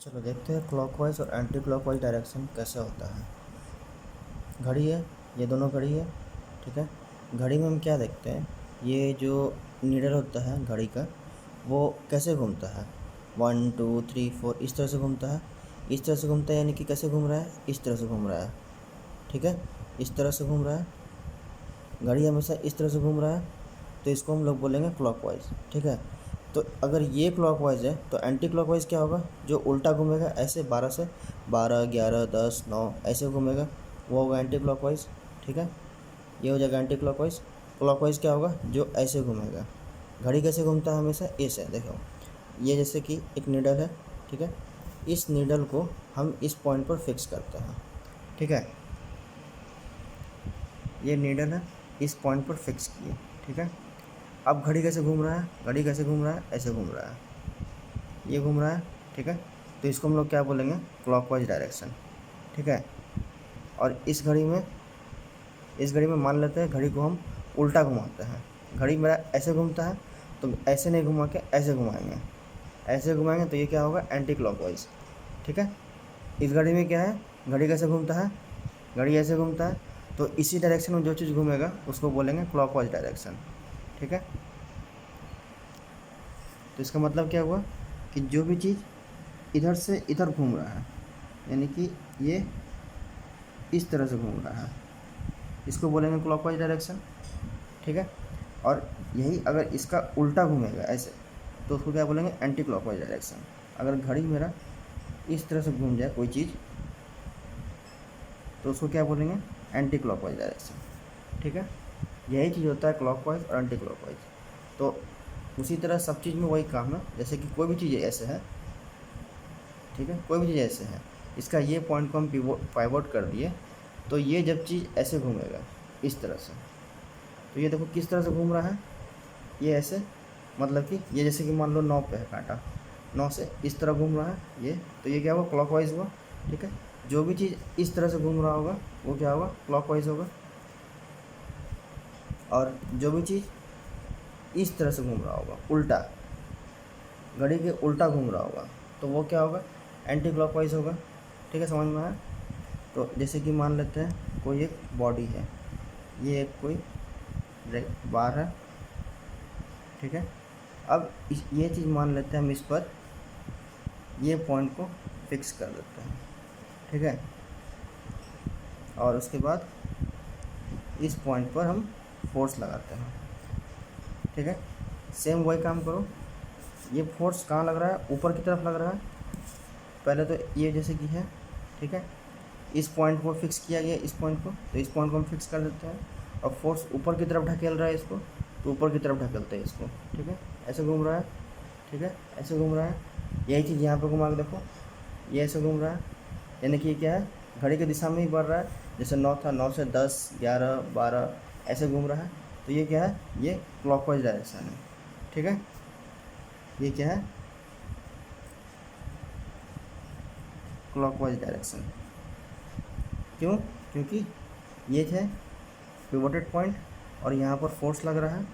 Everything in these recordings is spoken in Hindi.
चलो देखते हैं क्लॉकवाइज और एंटी क्लॉकवाइज डायरेक्शन कैसे होता है। घड़ी है, ये दोनों घड़ी है, ठीक है। घड़ी में हम क्या देखते हैं, ये जो नीडल होता है घड़ी का वो कैसे घूमता है, 1 2 3 4 इस तरह से घूमता है। इस तरह से घूमता है यानी कि कैसे घूम रहा है, इस तरह से घूम रहा है, ठीक है। इस तरह से घूम रहा है, घड़ी हमेशा इस तरह से घूम रहा है, तो इसको हम लोग बोलेंगे क्लॉकवाइज, ठीक है। तो अगर ये क्लॉकवाइज है तो एंटी क्लॉकवाइज क्या होगा, जो उल्टा घूमेगा ऐसे 12 से 12 11 10 9 ऐसे घूमेगा, वो होगा एंटी क्लॉकवाइज, ठीक है। ये हो जाएगा एंटी क्लॉकवाइज। क्लॉकवाइज क्या होगा, जो ऐसे घूमेगा। घड़ी कैसे घूमता है, हमेशा ऐसे, देखो ये जैसे कि एक नीडल है, ठीक है। इस नीडल को हम इस पॉइंट पर फिक्स करते हैं, ठीक है। ये नीडल है, इस पॉइंट पर फिक्स किए, ठीक है। अब घड़ी कैसे घूम रहा है, घड़ी कैसे घूम रहा है, ऐसे घूम रहा है, ये घूम रहा है, ठीक है। तो इसको हम लोग क्या बोलेंगे, क्लॉकवाइज डायरेक्शन, ठीक है। और इस घड़ी में मान लेते हैं घड़ी को हम उल्टा घुमाते हैं। घड़ी मेरा ऐसे घूमता है तो ऐसे नहीं घुमा के ऐसे घुमाएंगे, ऐसे घुमाएंगे तो ये क्या होगा, एंटी क्लॉकवाइज, ठीक है। इस घड़ी में क्या है, घड़ी कैसे घूमता है, घड़ी ऐसे घूमता है, तो इसी डायरेक्शन में जो चीज़ घूमेगा उसको बोलेंगे क्लॉकवाइज डायरेक्शन, ठीक है। तो इसका मतलब क्या हुआ कि जो भी चीज़ इधर से इधर घूम रहा है, यानी कि ये इस तरह से घूम रहा है, इसको बोलेंगे क्लॉकवाइज डायरेक्शन, ठीक है। और यही अगर इसका उल्टा घूमेगा ऐसे, तो उसको क्या बोलेंगे, एंटी क्लॉकवाइज डायरेक्शन। अगर घड़ी मेरा इस तरह से घूम जाए कोई चीज़, तो उसको क्या बोलेंगे, एंटी क्लॉकवाइज डायरेक्शन, ठीक है। यही चीज़ होता है क्लॉकवाइज और एंटी क्लॉकवाइज। तो उसी तरह सब चीज़ में वही काम है, जैसे कि कोई भी चीज़ ऐसे है, ठीक है, कोई भी चीज़ ऐसे है, इसका ये पॉइंट को हम पाइवोट कर दिए, तो ये जब चीज़ ऐसे घूमेगा इस तरह से, तो ये देखो किस तरह से घूम रहा है, ये ऐसे, मतलब कि ये जैसे कि मान लो 9 पे है कांटा, 9 से इस तरह घूम रहा है ये, तो ये क्या हुआ, क्लॉकवाइज हुआ, ठीक है। जो भी चीज़ इस तरह से घूम रहा होगा वो क्या होगा, क्लॉकवाइज होगा। और जो भी चीज़ इस तरह से घूम रहा होगा उल्टा, घड़ी के उल्टा घूम रहा होगा, तो वो क्या होगा, एंटी क्लॉकवाइज होगा, ठीक है। समझ में आया। तो जैसे कि मान लेते हैं कोई एक बॉडी है, ये एक कोई बार है, ठीक है। अब ये चीज़ मान लेते हैं हम, इस पर ये पॉइंट को फिक्स कर देते हैं, ठीक है। और उसके बाद इस पॉइंट पर हम फोर्स लगाते हैं, ठीक है। सेम वही काम करो, ये फोर्स कहाँ लग रहा है, ऊपर की तरफ लग रहा है। पहले तो ये जैसे कि है, ठीक है, इस पॉइंट को फिक्स किया गया, इस पॉइंट को, तो इस पॉइंट को हम फिक्स कर देते हैं। और फोर्स ऊपर की तरफ ढकेल रहा है इसको, तो ऊपर की तरफ ढकेलते हैं इसको, ठीक है। ऐसे घूम रहा है, ठीक है, ऐसे घूम रहा है। यही चीज़ यहाँ पे घुमा के देखो, ये ऐसे घूम रहा है, यानी कि क्या है, घड़ी की दिशा में ही बढ़ रहा है। जैसे 9 था, 9 से 10 11 12 ऐसे घूम रहा है, तो ये क्या है, ये क्लॉकवाइज डायरेक्शन है, ठीक है। ये क्या है, क्लॉकवाइज डायरेक्शन। क्यों, क्योंकि ये है पिवोटेड पॉइंट और यहाँ पर फोर्स लग रहा है,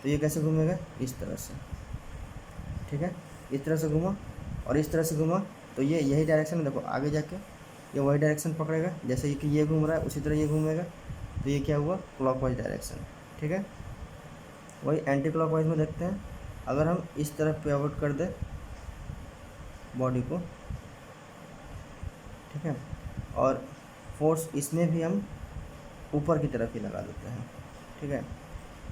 तो ये कैसे घूमेगा, इस तरह से, ठीक है। इस तरह से घूमा और इस तरह से घूमा, तो ये यही डायरेक्शन है। देखो आगे जाके ये वही डायरेक्शन पकड़ेगा, जैसे कि ये घूम रहा है उसी तरह ये घूमेगा, तो ये क्या हुआ, क्लॉकवाइज डायरेक्शन, ठीक है। वही एंटी क्लॉकवाइज में देखते हैं, अगर हम इस तरफ पिवोट कर दे बॉडी को, ठीक है, और फोर्स इसमें भी हम ऊपर की तरफ ही लगा देते हैं, ठीक है।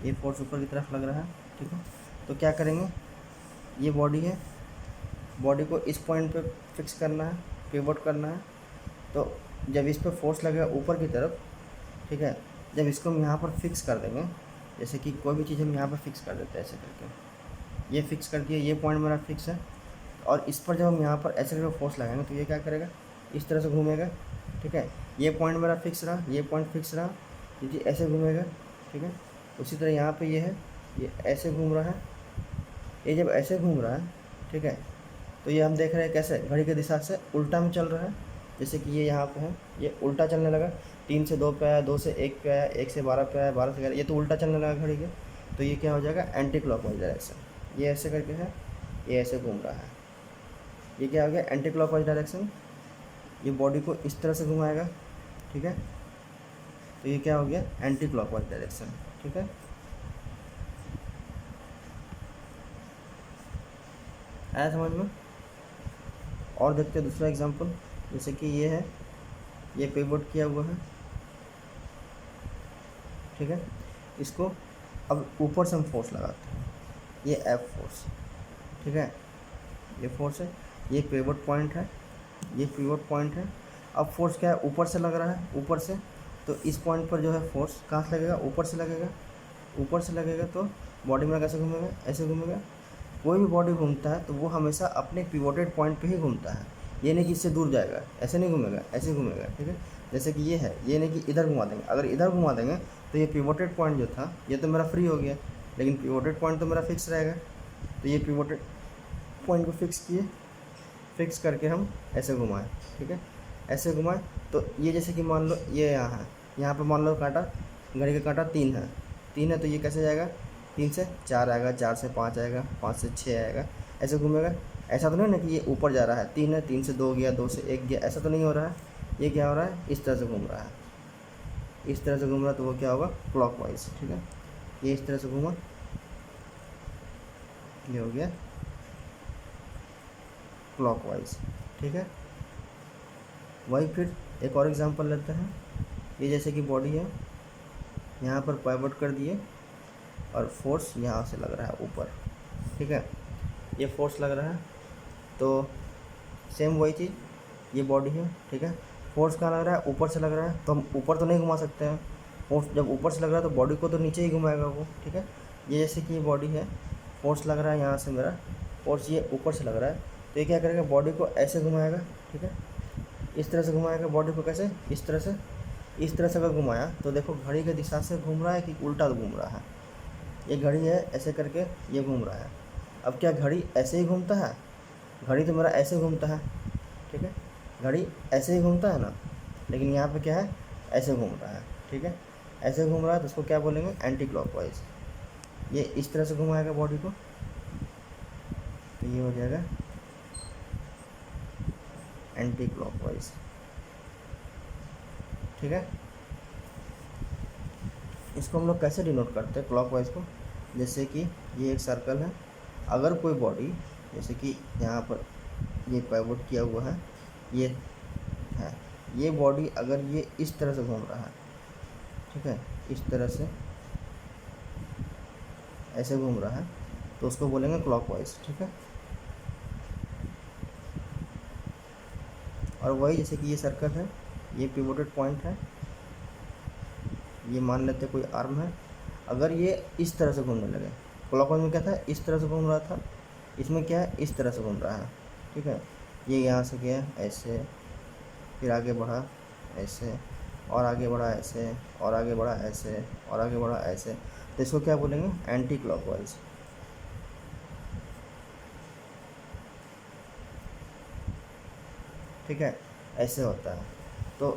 ये फोर्स ऊपर की तरफ लग रहा है, ठीक है। तो क्या करेंगे, ये बॉडी है, बॉडी को इस पॉइंट पे फिक्स करना है, पिवोट करना है। तो जब इस पर फोर्स लगेगा ऊपर की तरफ, ठीक है, जब इसको हम यहाँ पर फिक्स कर देंगे, जैसे कि कोई भी चीज़ हम यहाँ पर फिक्स कर देते हैं ऐसे करके, ये फिक्स कर दिया, ये पॉइंट मेरा फिक्स है। और इस पर जब हम यहाँ पर ऐसे करके फोर्स लगाएंगे, तो ये क्या करेगा, इस तरह से घूमेगा, ठीक है। ये पॉइंट मेरा फिक्स रहा, ये पॉइंट फिक्स रहा, ये ऐसे घूमेगा, ठीक है। उसी तरह यहाँ पे ये है, ये ऐसे घूम रहा है, ये जब ऐसे घूम रहा है, ठीक है, तो ये हम देख रहे हैं कैसे घड़ी की दिशा से उल्टा में चल रहा है। जैसे कि ये यहाँ पे है, ये उल्टा चलने लगा, 3 से 2 पे आया, 2 से 1 पे आया, 1 से 12 पे आया, 12 से 11, ये तो उल्टा चलने लगा घड़ी के, तो ये क्या हो जाएगा, एंटी क्लॉकवाइज डायरेक्शन। ये ऐसे करके है, ये ऐसे घूम रहा है, ये क्या हो गया, एंटी क्लॉकवाइज डायरेक्शन। ये बॉडी को इस तरह से घुमाएगा, ठीक है, तो ये क्या हो गया, एंटी क्लॉकवाइज डायरेक्शन, ठीक है। आया समझ में। और देखते हैं दूसरा एग्जांपल, जैसे कि ये है, ये पिवोट किया हुआ है, ठीक है। इसको अब ऊपर से हम फोर्स लगाते हैं, ये एफ फोर्स, ठीक है, ये फोर्स है, ये पिवट पॉइंट है, ये पिवट पॉइंट है। अब फोर्स क्या है, ऊपर से लग रहा है, ऊपर से, तो इस पॉइंट पर जो है फोर्स कहाँ से लगेगा, ऊपर से लगेगा, ऊपर से लगेगा, तो बॉडी में कैसे घूमेगा, ऐसे घूमेगा। कोई भी बॉडी घूमता है तो वो हमेशा अपने पिवोटेड पॉइंट पे ही घूमता है, ये नहीं कि इससे दूर जाएगा, ऐसे नहीं घूमेगा, ऐसे घूमेगा, ठीक है। जैसे कि ये है, ये नहीं कि इधर घुमा देंगे, अगर इधर घुमा देंगे तो ये पिवोटेड पॉइंट जो था ये तो मेरा फ्री हो गया, लेकिन पिवोटेड पॉइंट तो मेरा फिक्स रहेगा। तो ये पिवोटेड पॉइंट को फिक्स किए, फिक्स करके हम ऐसे घुमाएं, ठीक है, ऐसे घुमाएं। तो ये जैसे कि मान लो ये यहाँ है, यहाँ पे मान लो कांटा, घड़ी का कांटा 3 है, 3 है, तो ये कैसे जाएगा, 3 से 4 आएगा, 4 से 5 आएगा, 5 से 6 आएगा, ऐसे घूमेगा। ऐसा तो नहीं ना कि ये ऊपर जा रहा है, 3 है, 3 से 2 गया, 2 से 1 गया, ऐसा तो नहीं हो रहा है। ये क्या हो रहा है, इस तरह से घूम रहा है, इस तरह से घूम रहा है, तो वो क्या होगा, क्लॉकवाइज, ठीक है। ये इस तरह से घूमा, ये हो गया क्लॉकवाइज, ठीक है। वही फिर एक और एग्जांपल लेते हैं। ये जैसे कि बॉडी है, यहाँ पर पाइवट कर दिए और फोर्स यहाँ से लग रहा है ऊपर, ठीक है, ये फोर्स लग रहा है। तो सेम वही चीज़, ये बॉडी है, ठीक है, फोर्स कहाँ लग रहा है, ऊपर से लग रहा है, तो हम ऊपर तो नहीं घुमा सकते हैं। फोर्स जब ऊपर से लग रहा है तो बॉडी को तो नीचे ही घुमाएगा वो, ठीक है। ये जैसे कि ये बॉडी है, फोर्स लग रहा है यहाँ से मेरा, फोर्स ये ऊपर से लग रहा है, तो ये क्या करेगा, बॉडी को ऐसे घुमाएगा, ठीक है, इस तरह से घुमाएगा बॉडी को, कैसे, इस तरह से। इस तरह से अगर घुमाया तो देखो घड़ी की दिशा से घूम रहा है कि उल्टा घूम रहा है। ये घड़ी है, ऐसे करके ये घूम रहा है। अब क्या घड़ी ऐसे ही घूमता है, घड़ी तो मेरा ऐसे घूमता है, ठीक है, घड़ी ऐसे ही घूमता है ना, लेकिन यहाँ पे क्या है, ऐसे घूम रहा है, ठीक है, ऐसे घूम रहा है, तो उसको क्या बोलेंगे, एंटी क्लॉकवाइज। ये इस तरह से घुमाएगा बॉडी को, तो ये हो जाएगा एंटी क्लॉकवाइज, ठीक है। इसको हम लोग कैसे डिनोट करते हैं क्लॉकवाइज को, जैसे कि ये एक सर्कल है, अगर कोई बॉडी, जैसे कि यहाँ पर ये पाइवोट किया हुआ है, ये है, ये बॉडी अगर ये इस तरह से घूम रहा है, ठीक है, इस तरह से ऐसे घूम रहा है, तो उसको बोलेंगे क्लॉकवाइज, ठीक है। और वही जैसे कि ये सर्कल है, ये पिवोटेड पॉइंट है, ये मान लेते कोई आर्म है, अगर ये इस तरह से घूमने लगे, क्लॉकवाइज में क्या था, इस तरह से घूम रहा था, इसमें क्या है, इस तरह से घूम रहा है, ठीक है। ये यहाँ से गया ऐसे, फिर आगे बढ़ा ऐसे, और आगे बढ़ा ऐसे, और आगे बढ़ा ऐसे, और आगे बढ़ा ऐसे, तो इसको क्या बोलेंगे, एंटी क्लॉकवाइज, ठीक है, ऐसे होता है। तो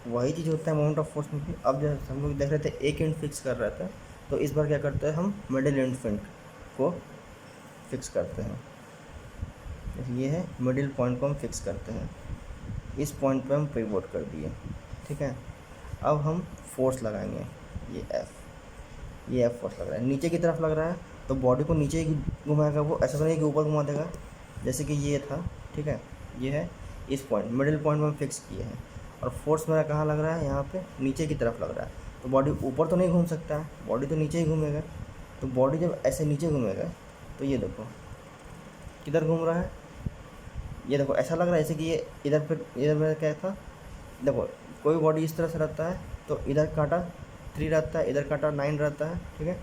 वही चीज़ होता है मोमेंट ऑफ फोर्स में भी। अब जैसे हम लोग देख रहे थे एक एंड फिक्स कर रहे थे, तो इस बार क्या करते हैं, हम मिडिल एंड फिंट को फिक्स करते हैं। जैसे ये है, मिडिल पॉइंट को हम फिक्स करते हैं, इस पॉइंट पे हम पिवोट कर दिए, ठीक है। अब हम फोर्स लगाएंगे, ये एफ फोर्स लग रहा है, नीचे की तरफ लग रहा है, तो बॉडी को नीचे ही घुमाएगा वो, ऐसा तो नहीं कि ऊपर घुमा देगा। जैसे कि ये था, ठीक है, ये है, इस पॉइंट मिडिल पॉइंट में हम फिक्स किए हैं, और फोर्स मेरा कहाँ लग रहा है, यहाँ पे नीचे की तरफ लग रहा है, तो बॉडी ऊपर तो नहीं घूम सकता है, बॉडी तो नीचे ही घूमेगा। तो बॉडी जब ऐसे नीचे घूमेगा, तो ये देखो किधर घूम रहा है, ये देखो ऐसा लग रहा है जैसे कि ये इधर पे, इधर मेरा क्या था, देखो कोई बॉडी इस तरह से रहता है, तो इधर कांटा 3 रहता है, इधर कांटा 9 रहता है, ठीक है,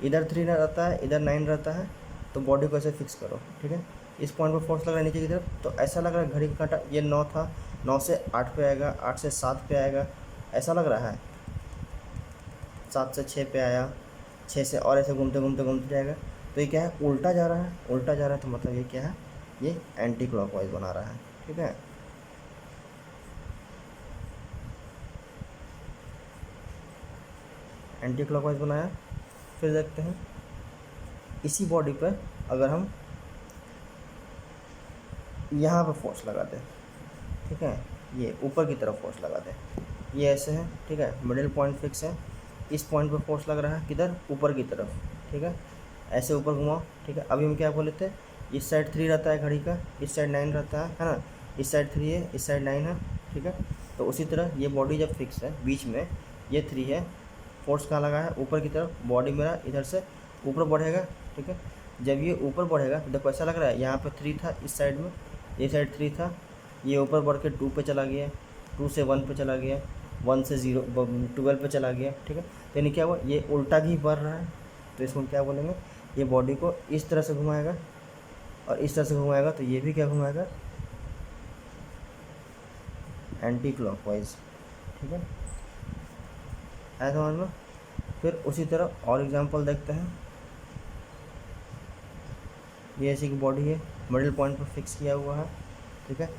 इधर 3 रहता है, इधर 9 रहता है, तो बॉडी को ऐसे फिक्स करो, ठीक है। इस पॉइंट पर फोर्स लग रहा है नीचे की तरफ, तो ऐसा लग रहा है घड़ी का कांटा ये 9 था, 9 से 8 पे आएगा, 8 से 7 पे आएगा, ऐसा लग रहा है, 7 से 6 पे आया, 6 से, और ऐसे घूमते घूमते घूमते जाएगा। तो ये क्या है, उल्टा जा रहा है, उल्टा जा रहा है, तो मतलब ये क्या है, ये एंटी क्लॉकवाइज बना रहा है, ठीक है। एंटी क्लॉकवाइज बनाया। फिर देखते हैं इसी बॉडी पर अगर हम यहाँ पे फोर्स लगा दे, ठीक है, ये ऊपर की तरफ फोर्स लगा दे, ये ऐसे है, ठीक है, मिडिल पॉइंट फिक्स है, इस पॉइंट पे फोर्स लग रहा है किधर, ऊपर की तरफ, ठीक है, ऐसे ऊपर घुमाओ, ठीक है। अभी हम क्या बोले थे, इस साइड 3 रहता है घड़ी का, इस साइड 9 रहता है ना, इस साइड 3 है, इस साइड 9 है, ठीक है। तो उसी तरह ये बॉडी जब फिक्स है, बीच में ये 3 है, फोर्स कहाँ लगा है, ऊपर की तरफ, बॉडी मेरा इधर से ऊपर बढ़ेगा, ठीक है। जब ये ऊपर बढ़ेगा तो देखो ऐसा लग रहा है, यहाँ पे 3 था इस साइड में, ये साइड 3 था, ये ऊपर बढ़ के 2 पे चला गया, 2 से 1 पे चला गया, 1 से 0 12 पे चला गया, ठीक है। तो यानी क्या हुआ, ये उल्टा ही बढ़ रहा है, तो इसको क्या बोलेंगे, ये बॉडी को इस तरह से घुमाएगा और इस तरह से घुमाएगा, तो ये भी क्या घुमाएगा, एंटी क्लॉकवाइज, ठीक है, ऐसा समझ में। फिर उसी तरह और एग्जांपल देखते हैं, ये ऐसी की बॉडी है, मिडिल पॉइंट पर फिक्स किया हुआ है, ठीक है।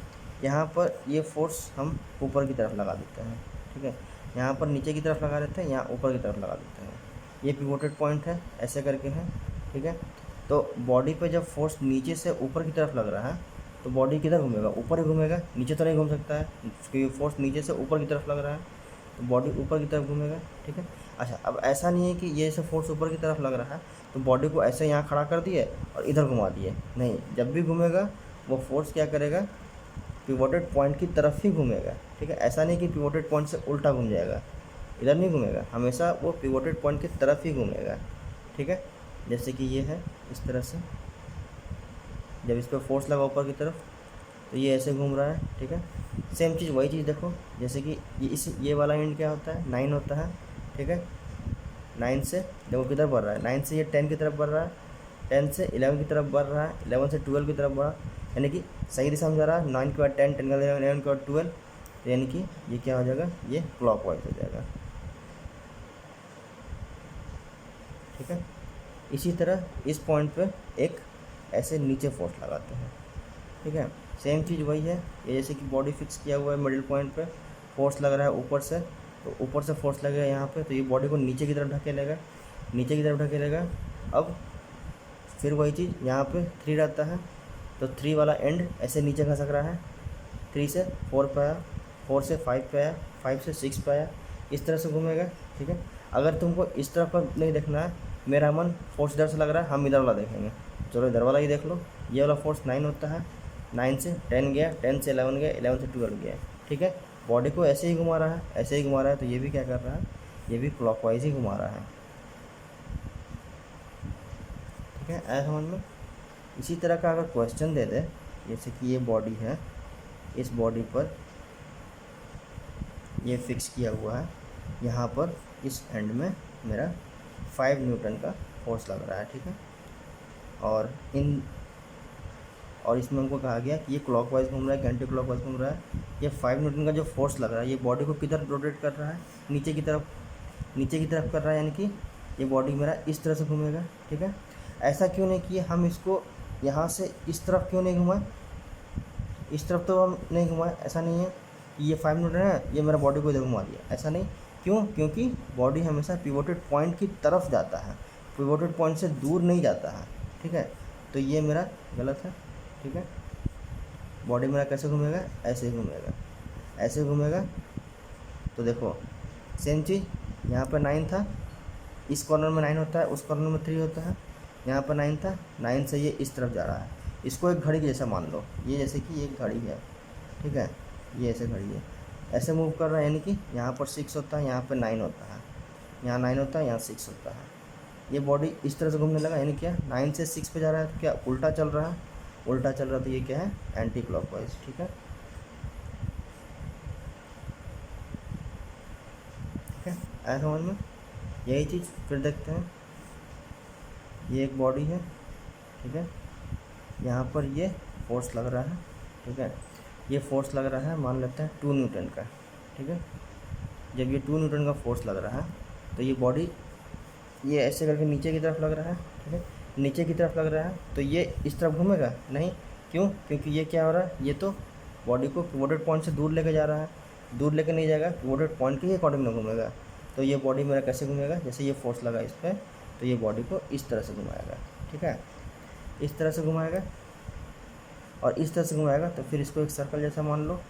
यहाँ पर ये फोर्स हम ऊपर की तरफ लगा देते हैं, ठीक है, यहाँ पर नीचे की तरफ लगा देते हैं, यहाँ ऊपर की तरफ लगा देते हैं, ये पिवोटेड पॉइंट है, ऐसे करके है, ठीक है। तो बॉडी पे जब फोर्स नीचे से ऊपर की तरफ लग रहा है तो बॉडी किधर घूमेगा, ऊपर ही घूमेगा, नीचे तो नहीं घूम सकता है क्योंकि फोर्स नीचे से ऊपर की तरफ लग रहा है, तो बॉडी ऊपर की तरफ घूमेगा, ठीक है। अच्छा, अब ऐसा नहीं है कि ये ऐसे फोर्स ऊपर की तरफ लग रहा है तो बॉडी को ऐसे यहाँ खड़ा कर दिए और इधर घुमा दिए, नहीं, जब भी घूमेगा वो फोर्स क्या करेगा, पिवोटेड पॉइंट की तरफ ही घूमेगा, ठीक है। ऐसा नहीं कि पिवोटेड पॉइंट से उल्टा घूम जाएगा, इधर नहीं घूमेगा, हमेशा वो पिवोटेड पॉइंट की तरफ ही घूमेगा, ठीक है। जैसे कि ये है इस तरह से, जब इस पर फोर्स लगा ऊपर की तरफ तो ये ऐसे घूम रहा है, ठीक है। सेम चीज़ वही चीज़ देखो, जैसे कि ये वाला एंड क्या होता है, 9 होता है, ठीक है। 9 से देखो किधर बढ़ रहा है, 9 से ये 10 की तरफ बढ़ रहा है, 10 से 11 की तरफ बढ़ रहा है, 11 से 12 की तरफ बढ़ रहा है, यानी कि सही दिशा में जा रहा है, 9 के बाद 10, 10 के बाद 11, 11 के बाद 12, तो यानी कि ये क्या हो जाएगा, ये क्लॉकवाइज हो जाएगा, ठीक है। इसी तरह इस पॉइंट पे एक ऐसे नीचे फोर्स लगाते हैं, ठीक है। सेम चीज़ वही है, ये जैसे कि बॉडी फिक्स किया हुआ है, मिडिल पॉइंट पे फोर्स लग रहा है ऊपर से, तो ऊपर से फोर्स लगेगा यहाँ पे, तो ये बॉडी को नीचे की तरफ ढकेलेगा, नीचे की तरफ ढकेलेगा। अब फिर वही चीज़ यहाँ पे 3 रहता है, तो 3 वाला एंड ऐसे नीचे खसक रहा है, 3 से 4 पे आया, 4 से 5 पे आया, 5 से 6 पे आया, इस तरह से घूमेगा, ठीक है। अगर तुमको इस तरफ का नहीं देखना है, मेरा मन फोर्स इधर से लग रहा है, हम इधर वाला देखेंगे, चलो इधर वाला ही देख लो। ये वाला फोर्स 9 होता है, 9 से 10 गया, 10 से 11 गया, 11 से 12 गया, ठीक है। बॉडी को ऐसे ही घुमा रहा है, ऐसे ही घुमा रहा है, तो ये भी क्या कर रहा है, ये भी क्लॉकवाइज ही घुमा रहा है, ठीक है, ऐसा समझ में। इसी तरह का अगर क्वेश्चन दे दे, जैसे कि ये बॉडी है, इस बॉडी पर ये फिक्स किया हुआ है, यहाँ पर इस एंड में मेरा 5 न्यूटन का फोर्स लग रहा है, ठीक है। और इसमें हमको कहा गया कि ये क्लॉकवाइज घूम रहा है कि एंटी क्लॉकवाइज घूम रहा है। ये 5 न्यूटन का जो फोर्स लग रहा है, ये बॉडी को किधर रोटेट कर रहा है, नीचे की तरफ, नीचे की तरफ कर रहा है, यानी कि ये बॉडी मेरा इस तरह से घूमेगा, ठीक है। ऐसा क्यों नहीं किए हम इसको, यहाँ से इस तरफ क्यों नहीं घुमाए, इस तरफ तो हम नहीं घुमाए, ऐसा नहीं है कि ये 5 न्यूटन है, ये मेरा बॉडी को इधर घुमा दिया, ऐसा नहीं, क्यों, क्योंकि बॉडी हमेशा पिवोटेड पॉइंट की तरफ जाता है, पिवोटेड पॉइंट से दूर नहीं जाता है, ठीक है। तो ये मेरा गलत है, ठीक है। बॉडी मेरा कैसे घूमेगा, ऐसे ही घूमेगा, ऐसे घूमेगा। तो देखो सेम चीज़ यहाँ पर 9 था, इस कॉर्नर में 9 होता है, उस कॉर्नर में 3 होता है, यहाँ पर 9 था, 9 से ये इस तरफ जा रहा है, इसको एक घड़ी जैसा मान लो, ये जैसे कि एक घड़ी है, ठीक है, ये ऐसे घड़ी है, ऐसे मूव कर रहा है, यानी कि यहाँ पर 6 होता है, यहाँ पर 9 होता है, यहाँ 9 होता है, यहाँ 6 होता है, ये बॉडी इस तरह से घूमने लगा, यानी क्या 9 से 6 पे जा रहा है, तो क्या उल्टा चल रहा है, उल्टा चल रहा है, तो ये क्या है, एंटी क्लॉकवाइज, ठीक है, ठीक है, ऐसा समझ में। यही चीज़ फिर देखते हैं, ये एक बॉडी है, ठीक है, यहाँ पर ये फोर्स लग रहा है, ठीक है, ये फोर्स लग रहा है, मान लेते हैं 2 न्यूटन का, ठीक है। जब ये 2 न्यूटन का फोर्स लग रहा है तो ये बॉडी ये ऐसे करके नीचे की तरफ लग रहा है, ठीक है, नीचे की तरफ लग रहा है, तो ये इस तरफ घूमेगा नहीं, क्यों, क्योंकि ये क्या हो रहा है, ये तो बॉडी को पिवोटेड पॉइंट से दूर लेके जा रहा है, दूर लेके नहीं जाएगा, पिवोटेड पॉइंट के ही अकॉर्डिंग में घूमेगा। तो ये बॉडी मेरा कैसे घूमेगा, जैसे ये फोर्स लगा इस पर, तो ये बॉडी को इस तरह से घुमाएगा, ठीक है, इस तरह से घुमाएगा, और इस तरह से घुमाएगा तो फिर इसको एक सर्कल जैसा मान लो,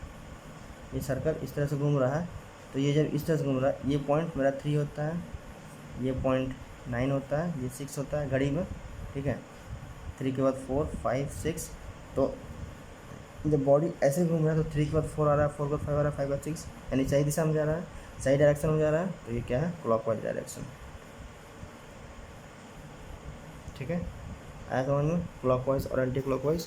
ये सर्कल इस तरह से घूम रहा है, तो ये जब इस तरह से घूम रहा है, ये पॉइंट मेरा 3 होता है, ये पॉइंट 9 होता है, ये 6 होता है घड़ी में, ठीक है। 3 के बाद 4 5 6, तो जब बॉडी ऐसे घूम रहा है तो 3 के बाद 4 आ रहा है, 4 के बाद 5 आ रहा है, 5 के बाद 6, यानी सही दिशा में जा रहा है, सही डायरेक्शन में जा रहा है, तो ये क्या है, क्लॉकवाइज डायरेक्शन, ठीक है। आया समझ में, क्लॉकवाइज और एंटी क्लॉकवाइज।